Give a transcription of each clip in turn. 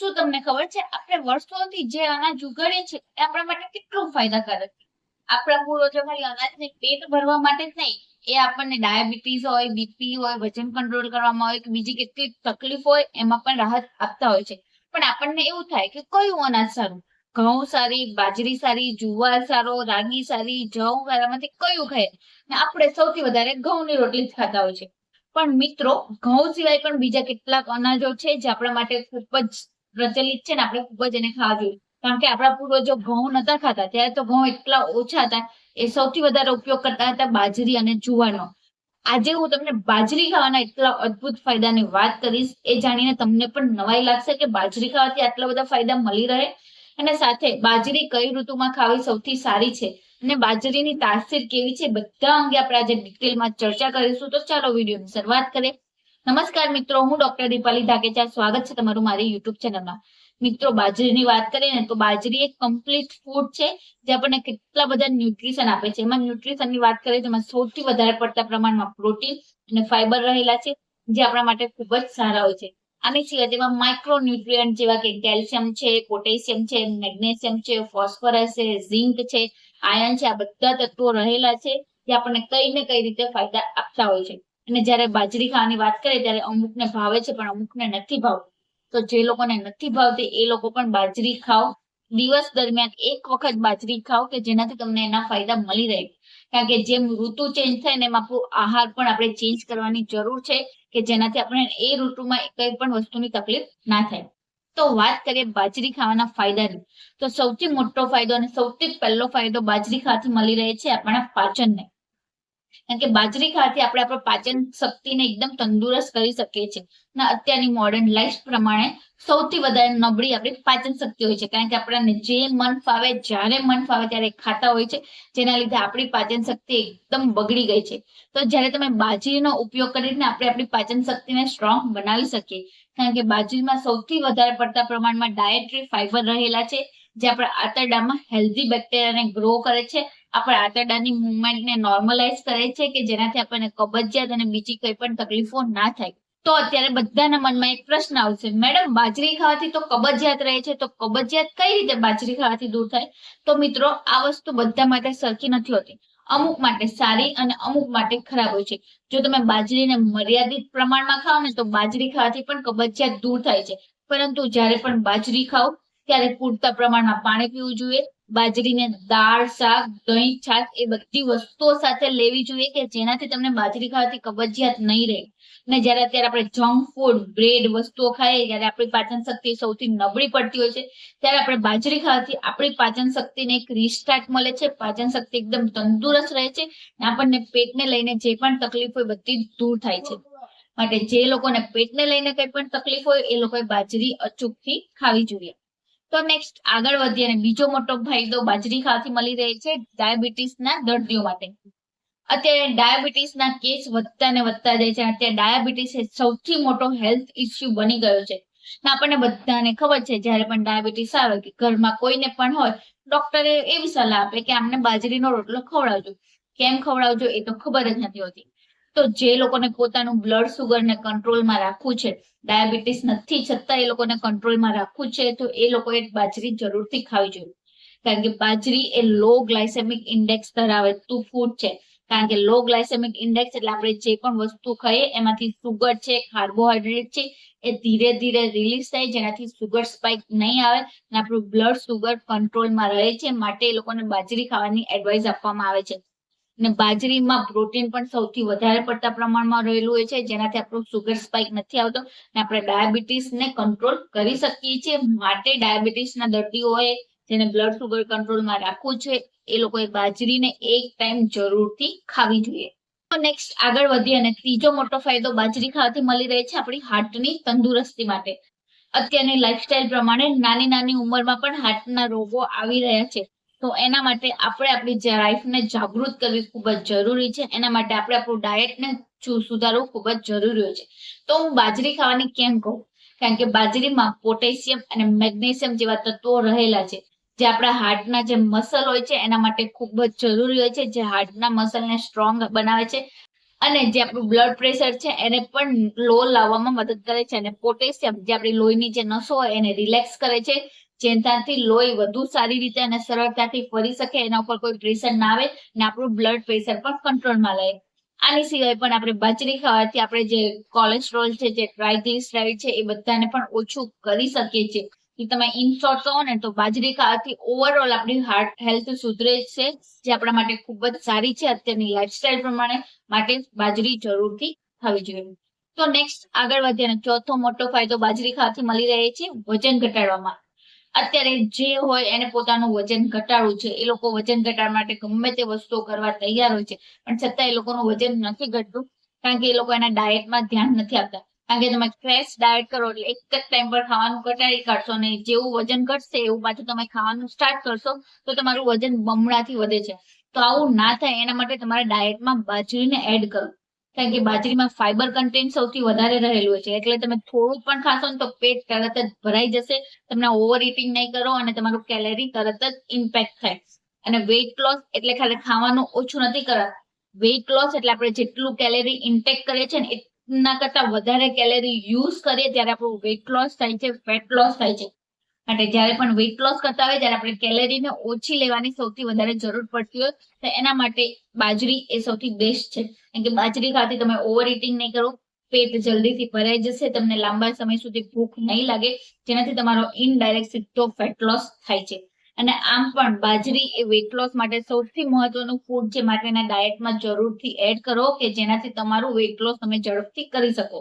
શું તમને ખબર છે આપણે વર્ષોથી જે અનાજ ઉગાડીએ છીએ એ આપણા માટે કેટલું ફાયદાકારક છે? આપણા પૂર્વજો ખાલી અનાજને પેટ ભરવા માટે જ નહીં, એ આપણને ડાયાબિટીસ હોય, બીપી હોય, વજન કંટ્રોલ કરવામાં હોય કે બીજી કેટલીક તકલીફ હોય એમાં પણ રાહત આપતા હોય છે. પણ આપણને એવું થાય કે કયું અનાજ સારું, ઘઉં સારી, બાજરી સારી, જુવાર સારો, રાગી સારી, જવ સારામાંથી કયું ખાય? ને આપણે સૌથી વધારે ઘઉંની રોટલી જ ખાતા હોય છે. પણ મિત્રો, ઘઉં સિવાય પણ બીજા કેટલાક અનાજો છે જે આપણા માટે ખૂબ જ પ્રચલિત છે ને આપણે ખૂબ જ એને ખાવા જોઈએ. કારણ કે આપણા પૂર્વજો ઘઉં નતા ખાતા ત્યારે તો ઘઉં એટલા ઓછા હતા, એ સૌથી વધારે ઉપયોગ કરતા હતા બાજરી અને જુવારનો. આજે હું તમને બાજરી ખાવાના એટલા અદ્ભુત ફાયદાની વાત કરીશ. એ જાણીને તમને પણ નવાઈ લાગશે કે બાજરી ખાવાથી આટલા બધા ફાયદા મળી રહે, અને સાથે બાજરી કઈ ઋતુમાં ખાવી સૌથી સારી છે અને બાજરીની તાસીર કેવી છે, બધા અંગે આપણે આજે ડિટેલમાં ચર્ચા કરીશું. તો ચાલો વિડીયોની શરૂઆત કરીએ. નમસ્કાર મિત્રો, હું ડોક્ટર દીપાલી ધાકેચા, સ્વાગત છે તમારું મારી યુટ્યુબ ચેનલમાં. મિત્રો, બાજરીની વાત કરીએ ને તો બાજરી એક કમ્પ્લીટ ફૂડ છે જે આપણને કેટલા બધા ન્યુટ્રિશન આપે છે. એમાં ન્યુટ્રિશનની વાત કરીએ તો એમાં સૌથી વધારે પડતા પ્રમાણમાં પ્રોટીન અને ફાઈબર રહેલા છે જે આપણા માટે ખૂબ જ સારા હોય છે. આની સિવાય તેમાં માઇક્રો ન્યુટ્રિયન્ટ જેવા કે કેલ્શિયમ છે, પોટેશિયમ છે, મેગ્નેશિયમ છે, ફોસ્ફરસ છે, ઝિંક છે, આયર્ન છે, આ બધા તત્વો રહેલા છે જે આપણને કઈ ને કઈ રીતે ફાયદા આપતા હોય છે. અને જ્યારે બાજરી ખાવાની વાત કરીએ ત્યારે અમુકને ભાવે છે પણ અમુકને નથી ભાવતું. તો જે લોકોને નથી ભાવતી એ લોકો પણ બાજરી ખાઓ. દિવસ દરમિયાન એક વખત બાજરી ખાઓ કે જેનાથી તમને એના ફાયદા મળી રહે. કારણ કે જેમ ઋતુ ચેન્જ થાય ને એમ આપણું આહાર પણ આપણે ચેન્જ કરવાની જરૂર છે કે જેનાથી આપણે એ ઋતુમાં કઈ પણ વસ્તુની તકલીફ ના થાય. તો વાત કરીએ બાજરી ખાવાના ફાયદાની, તો સૌથી મોટો ફાયદો અને સૌથી પહેલો ફાયદો બાજરી ખાવાથી મળી રહે છે આપણા પાચનને. કારણ કે બાજરી ખાવાથી આપણે આપણા પાચન શક્તિને એકદમ તંદુરસ્ત કરી શકીએ છીએ. અને અત્યારની મોડર્ન લાઈફ પ્રમાણે સૌથી વધારે નબળી આપણી પાચન શક્તિ હોય છે. કારણ કે આપણને જે મન ફાવે જ્યારે મન ફાવે ત્યારે ખાતા હોય છે, જેના લીધે આપણી પાચન શક્તિ એકદમ બગડી ગઈ છે. તો જ્યારે તમે બાજરીનો ઉપયોગ કરીને આપણે આપણી પાચન શક્તિને સ્ટ્રોંગ બનાવી શકીએ. કારણ કે બાજરીમાં સૌથી વધારે પડતા પ્રમાણમાં ડાયટરી ફાઈબર રહેલા છે જે આપણા આંતરડામાં હેલ્ધી બેક્ટેરિયાને ગ્રો કરે છે, આપણા આંતરડાની મુવમેન્ટને નોર્મલાઇઝ કરે છે કે જેનાથી આપણને કબજિયાત અને બીજી કઈ પણ તકલીફો ના થાય. તો અત્યારે બધાના મનમાં એક પ્રશ્ન આવશે, મેડમ બાજરી ખાવાથી તો કબજિયાત રહે છે, તો કબજિયાત કઈ રીતે બાજરી ખાવાથી દૂર થાય? તો મિત્રો, આ વસ્તુ બધા માટે સરખી નથી હોતી. અમુક માટે સારી અને અમુક માટે ખરાબ હોય છે. જો તમે બાજરીને મર્યાદિત પ્રમાણમાં ખાઓ ને તો બાજરી ખાવાથી પણ કબજિયાત દૂર થાય છે. પરંતુ જ્યારે પણ બાજરી ખાઓ ત્યારે પૂરતા પ્રમાણમાં પાણી પીવું જોઈએ. બાજરીને દાળ, શાક, દહીં, છાશ એ બધી વસ્તુઓ સાથે લેવી જોઈએ કે જેનાથી તમને બાજરી ખાવાથી કબજિયાત નહીં રહે. અને જ્યારે અત્યારે આપણે જંક ફૂડ, બ્રેડ વસ્તુઓ ખાઈએ ત્યારે આપણી પાચન શક્તિ સૌથી નબળી પડતી હોય છે, ત્યારે આપણે બાજરી ખાવાથી આપણી પાચન શક્તિને એક રિસ્ટાર્ટ મળે છે, પાચન શક્તિ એકદમ તંદુરસ્ત રહે છે અને આપણને પેટને લઈને જે પણ તકલીફ હોય બધી દૂર થાય છે. માટે જે લોકોને પેટને લઈને કઈ પણ તકલીફ હોય એ લોકોએ બાજરી અચૂકથી ખાવી જોઈએ. તો નેક્સ્ટ આગળ વધીએ અને બીજો મોટો ફાયદો બાજરી ખાવાથી મળી રહે છે ડાયાબિટીસના દર્દીઓ માટે. અત્યારે ડાયાબિટીસના કેસ વધતા ને વધતા જાય છે. અત્યારે ડાયાબિટીસ એ સૌથી મોટો હેલ્થ ઇસ્યુ બની ગયો છે. આપણને બધાને ખબર છે જ્યારે પણ ડાયાબિટીસ આવે કે ઘરમાં કોઈને પણ હોય, ડોક્ટરે એવી સલાહ આપે કે આમને બાજરીનો રોટલો ખવડાવજો. કેમ ખવડાવજો એ તો ખબર જ નથી હોતી. તો જે લોકોને પોતાનું બ્લડ સુગરને કંટ્રોલમાં રાખવું છે, ડાયાબિટીસ નથી છતાં એ લોકોને કંટ્રોલમાં રાખવું છે, તો એ લોકોએ બાજરી જરૂરથી ખાવી જોઈએ. કારણ કે બાજરી એ લો ગ્લાયસેમિક ઇન્ડેક્સ ધરાવતું ફૂડ છે. કારણ કે લો ગ્લાયસેમિક ઇન્ડેક્સ એટલે આપણે જે પણ વસ્તુ ખાઈએ એમાંથી સુગર છે, કાર્બોહાઈડ્રેટ છે, એ ધીરે ધીરે રિલીઝ થાય જેનાથી સુગર સ્પાઇક નહીં આવે અને આપણું બ્લડ સુગર કંટ્રોલમાં રહે છે. માટે એ લોકોને બાજરી ખાવાની એડવાઇસ આપવામાં આવે છે. અને બાજરીમાં પ્રોટીન પણ સૌથી વધારે પડતા પ્રમાણમાં રહેલું હોય છે જેનાથી આપણું સુગર સ્પાઇક નથી આવતો અને આપણે ડાયાબિટીસને કંટ્રોલ કરી શકીએ છીએ. માટે ડાયાબિટીસના દર્દીઓએ જેને બ્લડ સુગર કંટ્રોલમાં રાખવું છે એ લોકોએ બાજરીને એક ટાઈમ જરૂરથી ખાવી જોઈએ. તો નેક્સ્ટ આગળ વધીએ અને ત્રીજો મોટો ફાયદો બાજરી ખાવાથી મળી રહે છે આપણી હાર્ટની તંદુરસ્તી માટે. અત્યારની લાઈફસ્ટાઈલ પ્રમાણે નાની નાની ઉંમરમાં પણ હાર્ટના રોગો આવી રહ્યા છે. તો એના માટે આપણે આપણી લાઈફને જાગૃત કરવી ખૂબ જ જરૂરી છે. એના માટે આપણે આપણું ડાયટને સુધારવું ખૂબ જ જરૂરી હોય છે. તો હું બાજરી ખાવાની કેમ કહું? કારણ કે બાજરીમાં પોટેશિયમ અને મેગ્નેશિયમ જેવા તત્વો રહેલા છે જે આપણા હાર્ટના જે મસલ હોય છે એના માટે ખૂબ જ જરૂરી હોય છે, જે હાર્ટના મસલને સ્ટ્રોંગ બનાવે છે અને જે આપણું બ્લડ પ્રેશર છે એને પણ લો લાવવામાં મદદ કરે છે. અને પોટેશિયમ જે આપણી લોહીની જે નસો હોય એને રિલેક્સ કરે છે, જેનાથી લોહી વધુ સારી રીતે અને સરળતાથી ફરી શકે, એના ઉપર કોઈ પ્રેશર ના આવે અને આપણું બ્લડ પ્રેશર પણ કંટ્રોલમાં રહે. આની સિવાય પણ આપણે બાજરી ખાવાથી આપણે જે કોલેસ્ટ્રોલ છે, જે ટ્રાયગ્લિસરાઇડ છે, એ બધાને પણ ઓછું કરી શકીએ છીએ. તમે ઇન શોર્ટ કહો ને તો બાજરી ખાવાથી ઓવરઓલ આપણી હાર્ટ હેલ્થ સુધરે છે, જે આપણા માટે ખૂબ જ સારી છે. અત્યારની લાઈફસ્ટાઈલ પ્રમાણે માટે બાજરી જરૂરથી ખાવી જોઈએ. તો નેક્સ્ટ આગળ વધીએ અને ચોથો મોટો ફાયદો બાજરી ખાવાથી મળી રહે છે વજન ઘટાડવામાં. અત્યારે જે હોય એને પોતાનું વજન ઘટાડવું છે, એ લોકો વજન ઘટાડવા માટે ગમે તે વસ્તુઓ કરવા તૈયાર હોય છે, પણ છતાં એ લોકોનું વજન નથી ઘટતું, કારણ કે એ લોકો એના ડાયટમાં ધ્યાન નથી આપતા. કારણ કે તમે ક્રેશ ડાયટ કરો એટલે એક જ ટાઈમ પર ખાવાનું ઘટાડી કાઢશો અને જેવું વજન ઘટશે એવું પાછું તમે ખાવાનું સ્ટાર્ટ કરશો તો તમારું વજન બમણાથી વધે છે. તો આવું ના થાય એના માટે તમારા ડાયટમાં બાજરીને એડ કરો, કારણ કે બાજરીમાં ફાઈબર કન્ટેન્ટ સૌથી વધારે રહેલું હોય છે. એટલે તમે થોડું પણ ખાશો ને તો પેટ તરત જ ભરાઈ જશે, તમને ઓવર ઇટિંગ નહીં કરો અને તમારું કેલેરી તરત જ ઇમ્પેક્ટ થાય. અને વેઇટ લોસ એટલે ખાલી ખાવાનું ઓછું નથી કરવાનું. વેઇટ લોસ એટલે આપણે જેટલું કેલેરી ઇન્ટેક કરીએ છીએ ને એના કરતા વધારે કેલેરી યુઝ કરીએ ત્યારે આપણું વેઇટ લોસ થાય છે, ફેટ લોસ થાય છે. માટે જ્યારે પણ વેઇટ લોસ કરતા હોય ત્યારે આપણે કેલેરીને ઓછી લેવાની સૌથી વધારે જરૂર પડતી હોય, તો એના માટે બાજરી એ સૌથી બેસ્ટ છે. કારણ કે બાજરી ખાવાથી તમે ઓવર ઇટિંગ નહીં કરો, પેટ જલ્દીથી ભરાઈ જશે, તમને લાંબા સમય સુધી ભૂખ નહીં લાગે, જેનાથી તમારો ઇનડાયરેક્ટ સીધો ફેટ લોસ થાય છે. અને આમ પણ બાજરી એ વેઇટ લોસ માટે સૌથી મહત્વનું ફૂડ છે, માટે એના ડાયટમાં જરૂરથી એડ કરો કે જેનાથી તમારું વેઇટ લોસ તમે ઝડપથી કરી શકો.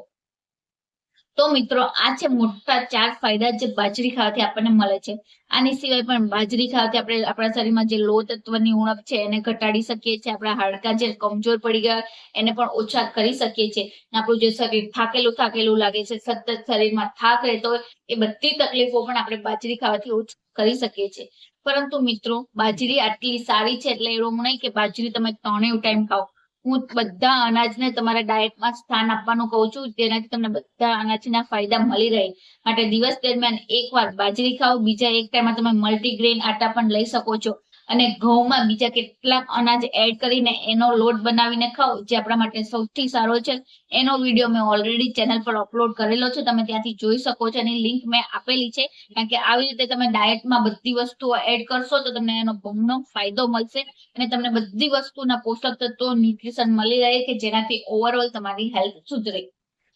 તો મિત્રો આ છે મોટા 4 ફાયદા જે બાજરી ખાવાથી આપણને મળે છે. આની સિવાય પણ બાજરી ખાવાથી આપણે આપણા શરીરમાં જે લોહ તત્વની ઉણપ છે એને ઘટાડી શકીએ છીએ. આપણા હાડકા જે કમજોર પડી ગયા એને પણ ઓછા કરી શકીએ છીએ. આપણું જે શરીર થાકેલું થાકેલું લાગે છે, સતત શરીરમાં થાક રહેતો હોય, એ બધી તકલીફો પણ આપણે બાજરી ખાવાથી ઓછું કરી શકીએ છીએ. પરંતુ મિત્રો બાજરી આટલી સારી છે એટલે એવું નહીં કે બાજરી તમે 3 ટાઈમ ખાઓ. હું બધા અનાજને તમારા ડાયટમાં સ્થાન આપવાનું કહું છું, જેનાથી તમને બધા અનાજના ફાયદા મળી રહે. માટે દિવસ દરમિયાન એકવાર બાજરી ખાઓ, બીજા એક ટાઈમમાં તમે મલ્ટીગ્રેન આટા પણ લઈ શકો છો. અને ઘઉંમાં બીજા કેટલાક અનાજ એડ કરીને એનો લોટ બનાવીને ખાઓ, જે આપણા માટે સૌથી સારો છે. એનો વિડીયો મેં ઓલરેડી ચેનલ પર અપલોડ કરેલો છે, તમે ત્યાંથી જોઈ શકો છો. એની લિંક મેં આપેલી છે. કારણ કે આવી રીતે તમે ડાયટમાં બધી વસ્તુઓ એડ કરશો તો તમને એનો બમણો ફાયદો મળશે અને તમને બધી વસ્તુના પોષક તત્વો, ન્યુટ્રિશન મળી રહે કે જેનાથી ઓવરઓલ તમારી હેલ્થ સુધરે.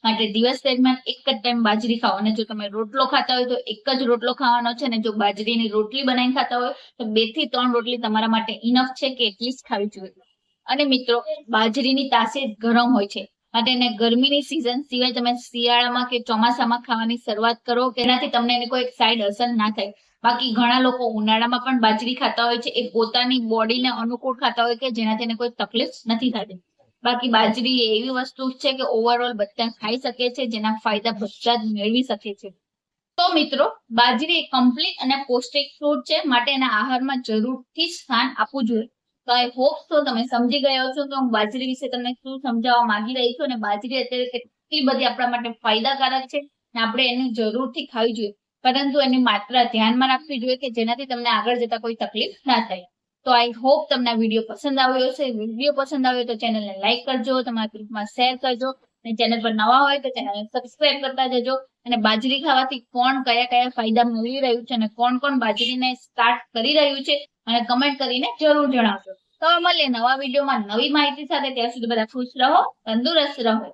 માટે દિવસ દરમિયાન એક જ ટાઈમ બાજરી ખાઓ. અને જો તમે રોટલો ખાતા હોય તો એક જ રોટલો ખાવાનો છે, અને જો બાજરીની રોટલી બનાવીને ખાતા હોય તો 2 થી 3 રોટલી તમારા માટે ઇનફ છે કે એટલી જ ખાવી જોઈએ. અને મિત્રો બાજરીની તાસીર ગરમ હોય છે, માટે એને ગરમીની સિઝન સિવાય તમે શિયાળામાં કે ચોમાસામાં ખાવાની શરૂઆત કરો કે એનાથી તમને એની કોઈ સાઈડ અસર ના થાય. બાકી ઘણા લોકો ઉનાળામાં પણ બાજરી ખાતા હોય છે, એ પોતાની બોડીને અનુકૂળ ખાતા હોય કે જેનાથી એને કોઈ તકલીફ નથી થતી. બાકી બાજરી એવી વસ્તુ છે કે ઓવરઓલ બધા ખાઈ શકે છે, જેના ફાયદા બધા જ મેળવી શકે છે. તો મિત્રો બાજરી એક કમ્પ્લીટ અને પૌષ્ટિક ફૂડ છે, માટે એના આહારમાં જરૂરથી જ સ્થાન આપવું જોઈએ. તો આઈ હોપ તો તમે સમજી ગયા છો કે હું બાજરી વિશે તમને શું સમજાવવા માંગી રહી છું. અને બાજરી અત્યારે કેટલી બધી આપણા માટે ફાયદાકારક છે અને આપણે એને જરૂરથી ખાવી જોઈએ, પરંતુ એની માત્રા ધ્યાનમાં રાખવી જોઈએ કે જેનાથી તમને આગળ જતા કોઈ તકલીફ ના થાય. તો આઈ હોપ તમને આ વિડીયો પસંદ આવ્યો હશે. વિડીયો પસંદ આવ્યો તો ચેનલને લાઈક કરજો, તમારા ગ્રુપમાં શેર કરજો, અને ચેનલ પર નવા હોય તો ચેનલને સબસ્ક્રાઇબ કરતા જજો. અને બાજરી ખાવાથી કોણ કયા કયા ફાયદા મળી રહ્યું છે અને કોણ કોણ બાજરીને સ્ટાર્ટ કરી રહ્યું છે અને કમેન્ટ કરીને જરૂર જણાવજો. તો મળીએ નવા વિડીયોમાં નવી માહિતી સાથે. ત્યાં સુધી બધા ખુશ રહો, તંદુરસ્ત રહો.